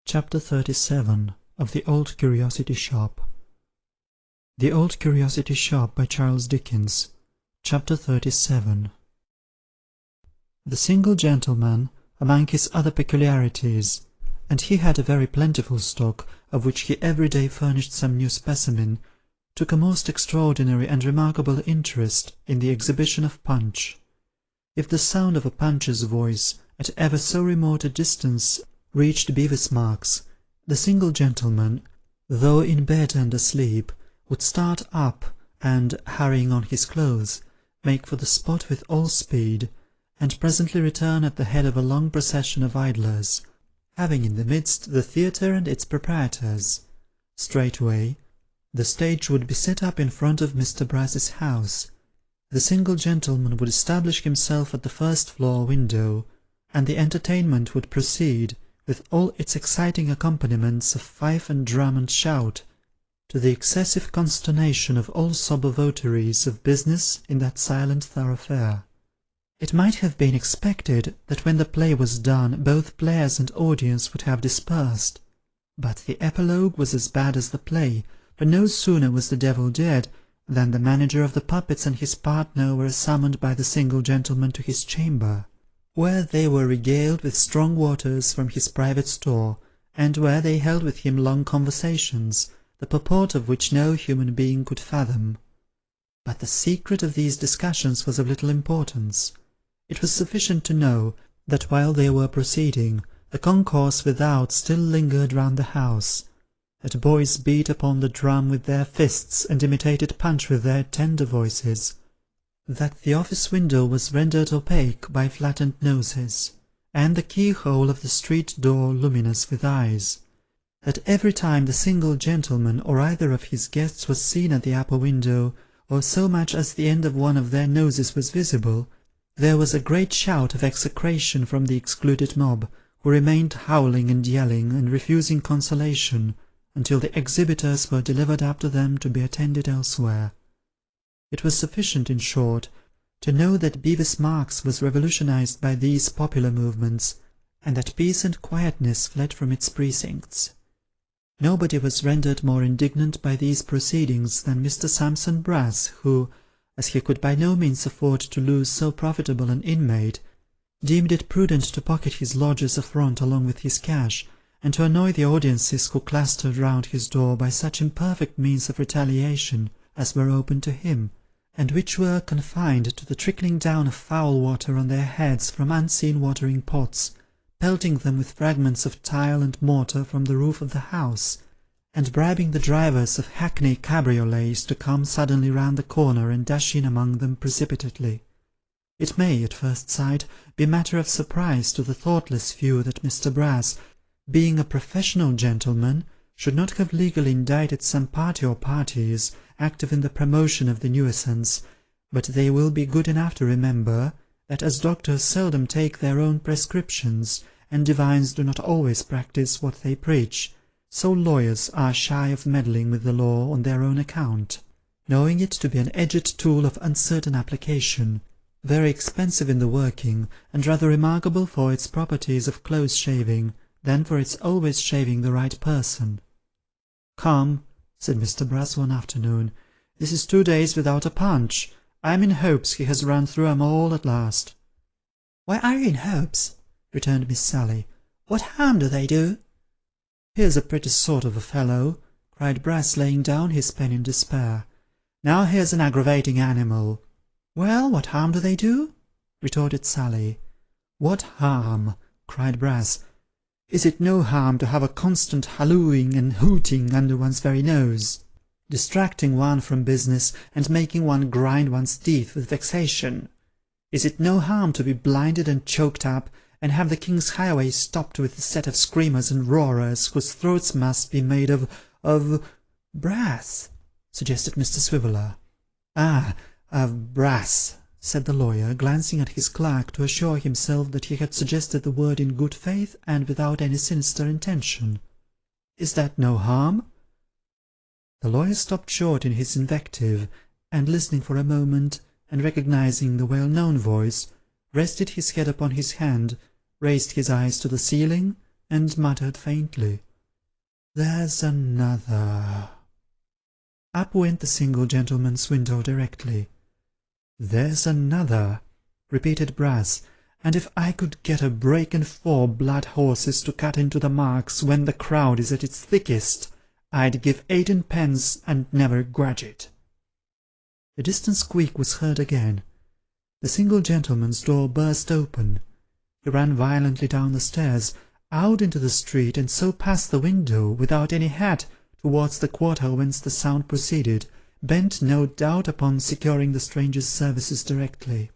Chapter 37 of the Old Curiosity Shop. The Old Curiosity Shop by Charles Dickens. Chapter 37. The single gentleman, among his other peculiarities, and he had a very plentiful stock, of which he every day furnished some new specimen, took a most extraordinary and remarkable interest in the exhibition of Punch. If the sound of a Punch's voice, at ever so remote a distance, reached Bevis Marks, the single gentleman, though in bed and asleep, would start up, and, hurrying on his clothes, make for the spot with all speed, and presently return at the head of a long procession of idlers, having in the midst the theatre and its proprietors. Straightway, the stage would be set up in front of Mr. Brass's house. The single gentleman would establish himself at the first-floor window, and the entertainment would proceed, with all its exciting accompaniments of fife and drum and shout, to the excessive consternation of all sober votaries of business in that silent thoroughfare. It might have been expected that when the play was done both players and audience would have dispersed, but the epilogue was as bad as the play, for no sooner was the devil dead than the manager of the puppets and his partner were summoned by the single gentleman to his chamber, where they were regaled with strong waters from his private store, and where they held with him long conversations, the purport of which no human being could fathom. But the secret of these discussions was of little importance. It was sufficient to know that while they were proceeding, the concourse without still lingered round the house, that boys beat upon the drum with their fists and imitated Punch with their tender voices, that the office window was rendered opaque by flattened noses, and the keyhole of the street door luminous with eyes, that every time the single gentleman or either of his guests was seen at the upper window, or so much as the end of one of their noses was visible, there was a great shout of execration from the excluded mob, who remained howling and yelling and refusing consolation, until the exhibitors were delivered up to them to be attended elsewhere. It was sufficient, in short, to know that Bevis Marks was revolutionized by these popular movements, and that peace and quietness fled from its precincts. Nobody was rendered more indignant by these proceedings than Mr. Sampson Brass, who, as he could by no means afford to lose so profitable an inmate, deemed it prudent to pocket his lodger's affront along with his cash, and to annoy the audiences who clustered round his door by such imperfect means of retaliation as were open to him, and which were confined to the trickling down of foul water on their heads from unseen watering pots, pelting them with fragments of tile and mortar from the roof of the house, and bribing the drivers of hackney cabriolets to come suddenly round the corner and dash in among them precipitately. It may, at first sight, be matter of surprise to the thoughtless view that Mr. Brass, being a professional gentleman, should not have legally indicted some party or parties active in the promotion of the nuisance, but they will be good enough to remember that as doctors seldom take their own prescriptions, and divines do not always practise what they preach, so lawyers are shy of meddling with the law on their own account, knowing it to be an edged tool of uncertain application, very expensive in the working, and rather remarkable for its properties of close-shaving, than for its always shaving the right person. "Come," said Mr. Brass one afternoon, "this is 2 days without a Punch. I am in hopes he has run through 'em all at last." "Why are you in hopes?" returned Miss Sally. "What harm do they do?" "Here's a pretty sort of a fellow," cried Brass, laying down his pen in despair. "Now here's an aggravating animal." "Well, what harm do they do?" retorted Sally. "What harm?" cried Brass. "Is it no harm to have a constant hallooing and hooting under one's very nose, distracting one from business, and making one grind one's teeth with vexation? Is it no harm to be blinded and choked up, and have the King's highway stopped with a set of screamers and roarers, whose throats must be made of brass?" suggested Mr. Swiveller. "Ah, of brass," said the lawyer, glancing at his clerk to assure himself that he had suggested the word in good faith and without any sinister intention. "Is that no harm?" The lawyer stopped short in his invective, and listening for a moment, and recognizing the well-known voice, rested his head upon his hand, raised his eyes to the ceiling, and muttered faintly, "There's another." Up went the single gentleman's window directly. "There's another," repeated Brass, "and if I could get a break and 4 blood horses to cut into the marks when the crowd is at its thickest, I'd give 18 pence and never grudge it." The distant squeak was heard again. The single gentleman's door burst open. He ran violently down the stairs, out into the street, and so past the window, without any hat, towards the quarter whence the sound proceeded, bent no doubt upon securing the stranger's services directly.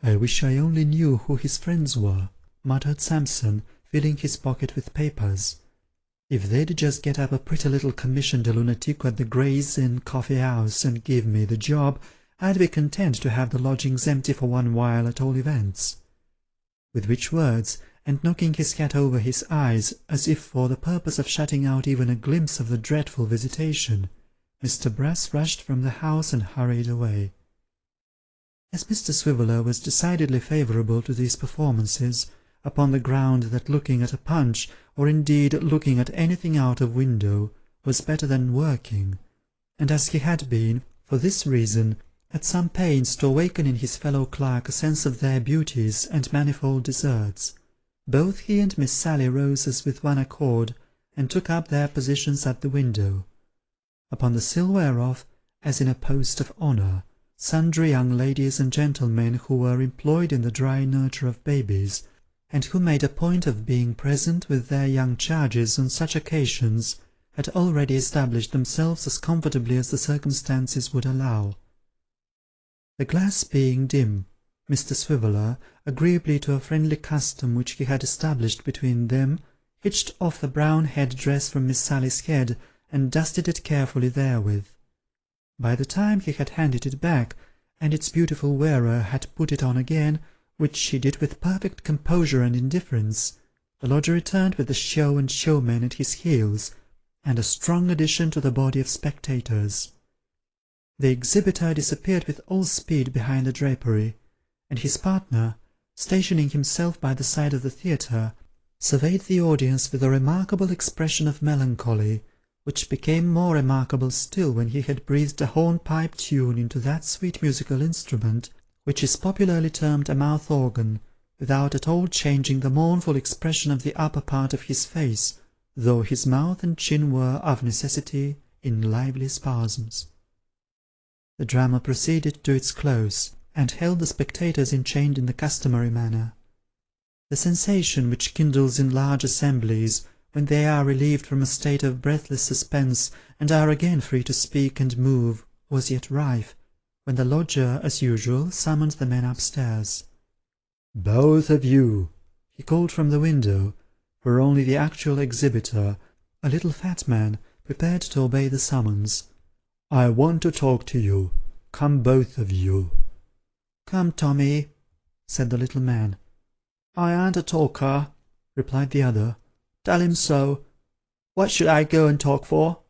"I wish I only knew who his friends were," muttered Sampson, filling his pocket with papers. "If they'd just get up a pretty little commission de lunatique at the Gray's Inn Coffee House and give me the job, I'd be content to have the lodgings empty for one while at all events." With which words, and knocking his hat over his eyes, as if for the purpose of shutting out even a glimpse of the dreadful visitation, Mr. Brass rushed from the house and hurried away. As Mr. Swiveller was decidedly favourable to these performances, upon the ground that looking at a punch, or indeed looking at anything out of window, was better than working, and as he had been, for this reason, at some pains to awaken in his fellow clerk a sense of their beauties and manifold deserts, both he and Miss Sally rose as with one accord, and took up their positions at the window, upon the sill whereof, as in a post of honour, sundry young ladies and gentlemen who were employed in the dry nurture of babies, and who made a point of being present with their young charges on such occasions, had already established themselves as comfortably as the circumstances would allow. The glass being dim, Mr. Swiveller, agreeably to a friendly custom which he had established between them, hitched off the brown head-dress from Miss Sally's head, and dusted it carefully therewith. By the time he had handed it back, and its beautiful wearer had put it on again, which she did with perfect composure and indifference, the lodger returned with the show and showman at his heels, and a strong addition to the body of spectators. The exhibitor disappeared with all speed behind the drapery, and his partner, stationing himself by the side of the theatre, surveyed the audience with a remarkable expression of melancholy, which became more remarkable still when he had breathed a hornpipe tune into that sweet musical instrument, which is popularly termed a mouth-organ, without at all changing the mournful expression of the upper part of his face, though his mouth and chin were, of necessity, in lively spasms. The drama proceeded to its close, and held the spectators enchained in the customary manner. The sensation which kindles in large assemblies, when they are relieved from a state of breathless suspense, and are again free to speak and move, was yet rife, when the lodger, as usual, summoned the men upstairs. "Both of you," he called from the window, for only the actual exhibitor, a little fat man, prepared to obey the summons. "I want to talk to you. Come, both of you." "Come, Tommy," said the little man. "I aren't a talker," replied the other. "Tell him so. What should I go and talk for?"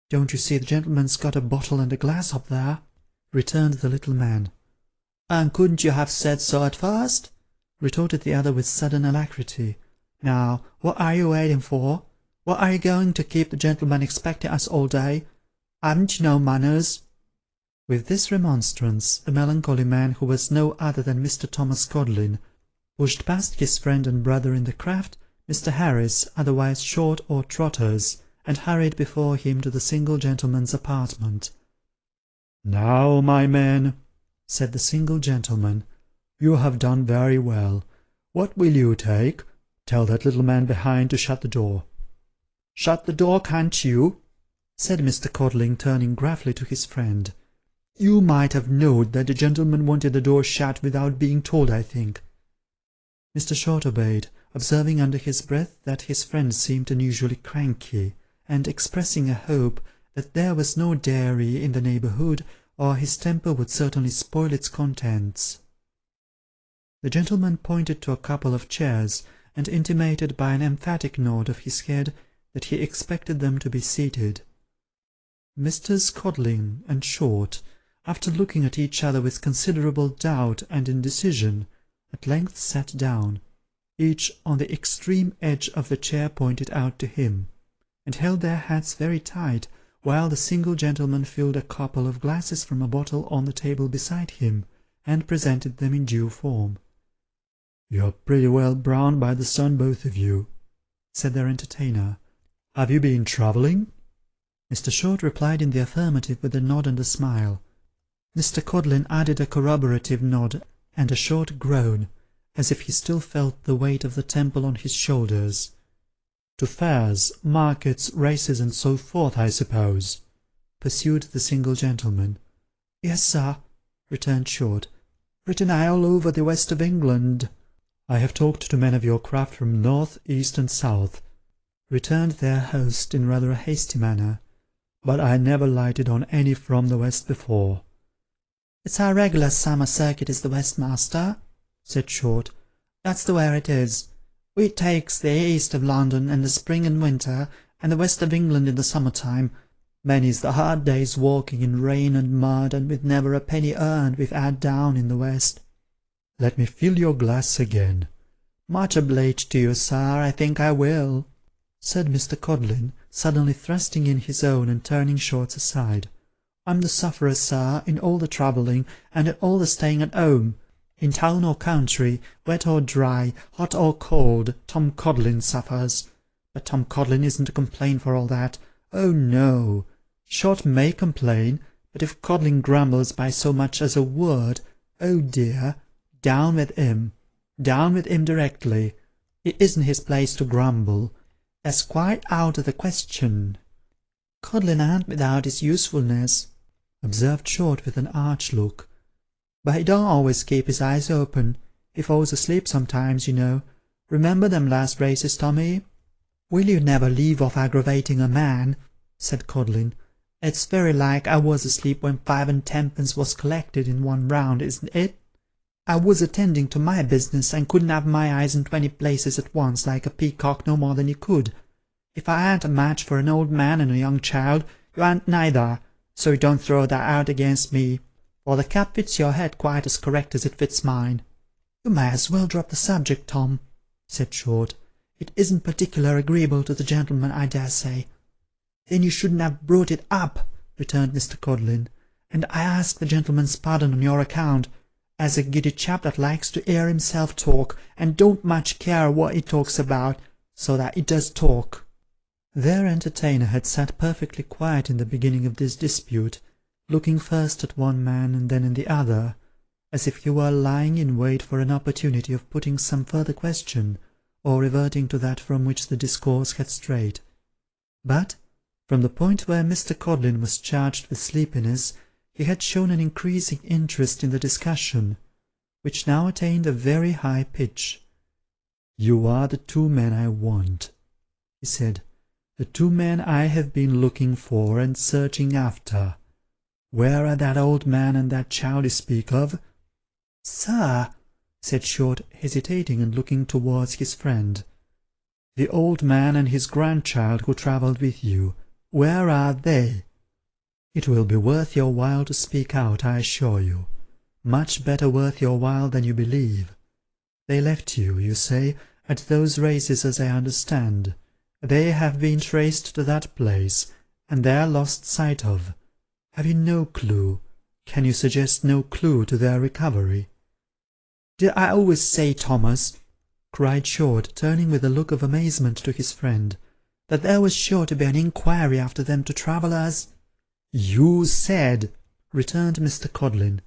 "Don't you see the gentleman's got a bottle and a glass up there?" returned the little man. "And couldn't you have said so at first?" retorted the other with sudden alacrity. "Now, what are you waiting for? What are you going to keep the gentleman expecting us all day? Haven't you no manners?" With this remonstrance, the melancholy man, who was no other than Mr. Thomas Codlin, pushed past his friend and brother in the craft, Mr. Harris, otherwise Short or Trotters, and hurried before him to the single gentleman's apartment. "Now, my men," said the single gentleman, "you have done very well. What will you take? Tell that little man behind to shut the door." "Shut the door, can't you?" said Mr. Codling, turning gruffly to his friend. "You might have knowed that the gentleman wanted the door shut without being told, I think." Mr. Short obeyed, observing under his breath that his friend seemed unusually cranky, and expressing a hope that there was no dairy in the neighbourhood, or his temper would certainly spoil its contents. The gentleman pointed to a couple of chairs, and intimated by an emphatic nod of his head that he expected them to be seated. Messrs. Codling and Short, after looking at each other with considerable doubt and indecision, at length sat down, each on the extreme edge of the chair pointed out to him, and held their hats very tight, while the single gentleman filled a couple of glasses from a bottle on the table beside him, and presented them in due form. "You're pretty well browned by the sun, both of you," said their entertainer. "Have you been travelling?" Mr. Short replied in the affirmative with a nod and a smile. Mr. Codlin added a corroborative nod and a short groan, as if he still felt the weight of the temple on his shoulders. "To fairs, markets, races, and so forth, I suppose?" pursued the single gentleman. "Yes, sir," returned Short. "Pretty nigh all over the west of England." "I have talked to men of your craft from north, east, and south," returned their host in rather a hasty manner, "but I never lighted on any from the west before." "It's our regular summer circuit is the west, master," said Short. "That's the way it is. We takes the east of London in the spring and winter, and the west of England in the summer time. Many's the hard days walking in rain and mud, and with never a penny earned we've had down in the west." "Let me fill your glass again." "Much obliged to you, sir, I think I will," said Mr. Codlin, suddenly thrusting in his own and turning Short's aside. "I'm the sufferer, sir, in all the travelling, and in all the staying at home. In town or country, wet or dry, hot or cold, Tom Codlin suffers. But Tom Codlin isn't to complain for all that. Oh, no. Short may complain, but if Codlin grumbles by so much as a word, oh dear, down with him directly. It isn't his place to grumble. That's quite out of the question." "Codlin ain't without his usefulness," observed Short with an arch look, "but he don't always keep his eyes open. He falls asleep sometimes, you know. Remember them last races, Tommy?" "Will you never leave off aggravating a man?" said Codlin. "It's very like I was asleep when 5 and 10pence was collected in one round, isn't it? I was attending to my business, and couldn't have my eyes in 20 places at once, like a peacock, no more than you could. If I ain't a match for an old man and a young child, you ain't neither, so you don't throw that out against me, for the cap fits your head quite as correct as it fits mine." "You may as well drop the subject, Tom," said Short. "It isn't particular agreeable to the gentleman, I dare say." "Then you shouldn't have brought it up," returned Mr. Codlin, "and I ask the gentleman's pardon on your account, as a giddy chap that likes to hear himself talk, and don't much care what he talks about, so that he does talk." Their entertainer had sat perfectly quiet in the beginning of this dispute, looking first at one man and then at the other, as if he were lying in wait for an opportunity of putting some further question, or reverting to that from which the discourse had strayed. But, from the point where Mr. Codlin was charged with sleepiness, he had shown an increasing interest in the discussion, which now attained a very high pitch. "You are the 2 men I want," he said, "the 2 men I have been looking for and searching after. Where are that old man and that child you speak of?" "Sir," said Short, hesitating and looking towards his friend. "The old man and his grandchild who travelled with you, where are they? It will be worth your while to speak out, I assure you. Much better worth your while than you believe. They left you, you say, at those races, as I understand. They have been traced to that place, and they are lost sight of. Have you no clue? Can you suggest no clue to their recovery?" "Did I always say, Thomas," cried Short, turning with a look of amazement to his friend, "that there was sure to be an inquiry after them to travellers?" "You said," returned Mr. Codlin,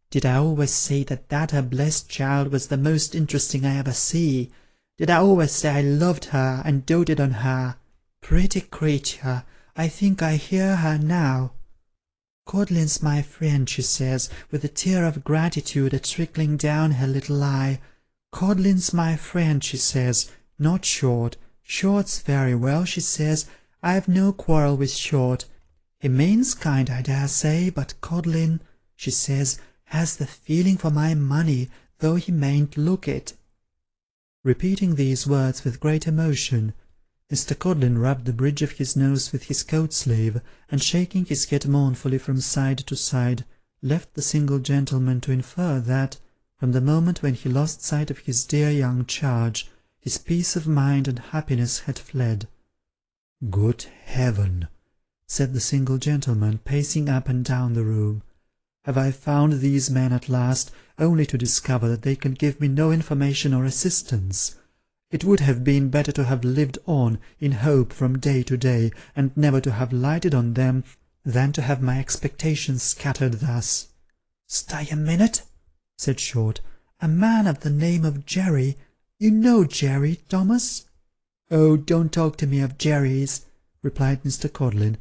"did I always say that her blessed child was the most interesting I ever see? Did I always say I loved her and doted on her? Pretty creature, I think I hear her now. 'Codlin's my friend,' she says, with a tear of gratitude a-trickling down her little eye. 'Codlin's my friend,' she says, 'not Short. Short's very well,' she says. 'I've no quarrel with Short. He means kind, I dare say, but Codlin,' she says, 'has the feeling for my money, though he mayn't look it.'" Repeating these words with great emotion, Mr. Codlin rubbed the bridge of his nose with his coat-sleeve, and shaking his head mournfully from side to side, left the single gentleman to infer that, from the moment when he lost sight of his dear young charge, His peace of mind and happiness had fled. "Good heaven!" said the single gentleman, pacing up and down the room. "Have I found these men at last, only to discover that they can give me no information or assistance? It would have been better to have lived on in hope from day to day, and never to have lighted on them, than to have my expectations scattered thus." "Stay a minute," said Short. "A man of the name of Jerry. You know Jerry, Thomas?" "Oh, don't talk to me of Jerrys," replied Mr. Codlin.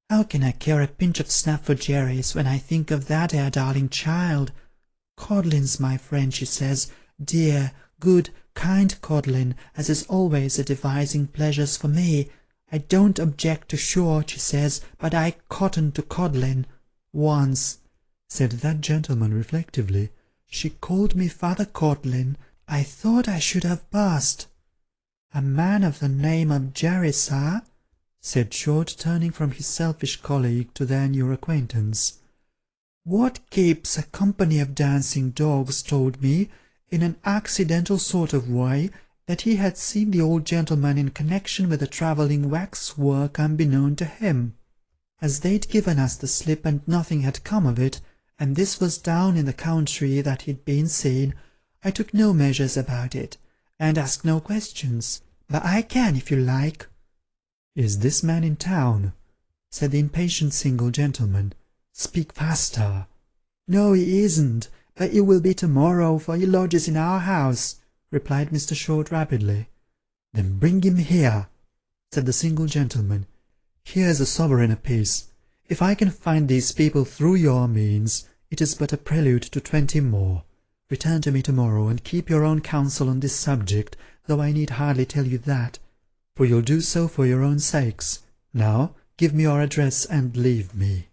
"How can I care a pinch of snuff for Jerrys when I think of that 'ere darling child? Codlin's my friend, she says, dear, good, kind Codlin, as is always a devising pleasures for me. I don't object to Short, she says, but I cotton to Codlin. Once," said that gentleman reflectively, "she called me Father Codlin. I thought I should have burst." "A man of the name of Jerry, sir?" said Short, turning from his selfish colleague to their new acquaintance. "What keeps a company of dancing dogs told me, in an accidental sort of way, that he had seen the old gentleman in connection with a travelling wax-work unbeknown to him. As they'd given us the slip and nothing had come of it, and this was down in the country that he'd been seen, I took no measures about it, and asked no questions, but I can if you like." "Is this man in town?" said the impatient single gentleman. "Speak faster." "No, he isn't, but he will be to-morrow, for he lodges in our house," replied Mr. Short rapidly. "Then bring him here," said the single gentleman. "Here's a sovereign apiece. If I can find these people through your means, it is but a prelude to 20 more. Return to me to-morrow, and keep your own counsel on this subject, though I need hardly tell you that, for you'll do so for your own sakes. Now give me your address, and leave me."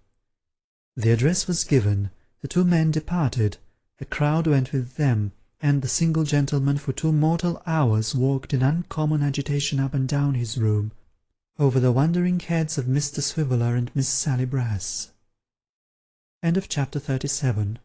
The address was given, the two men departed, the crowd went with them, and the single gentleman for 2 mortal hours walked in uncommon agitation up and down his room, over the wondering heads of Mr. Swiveller and Miss Sally Brass. Chapter 37.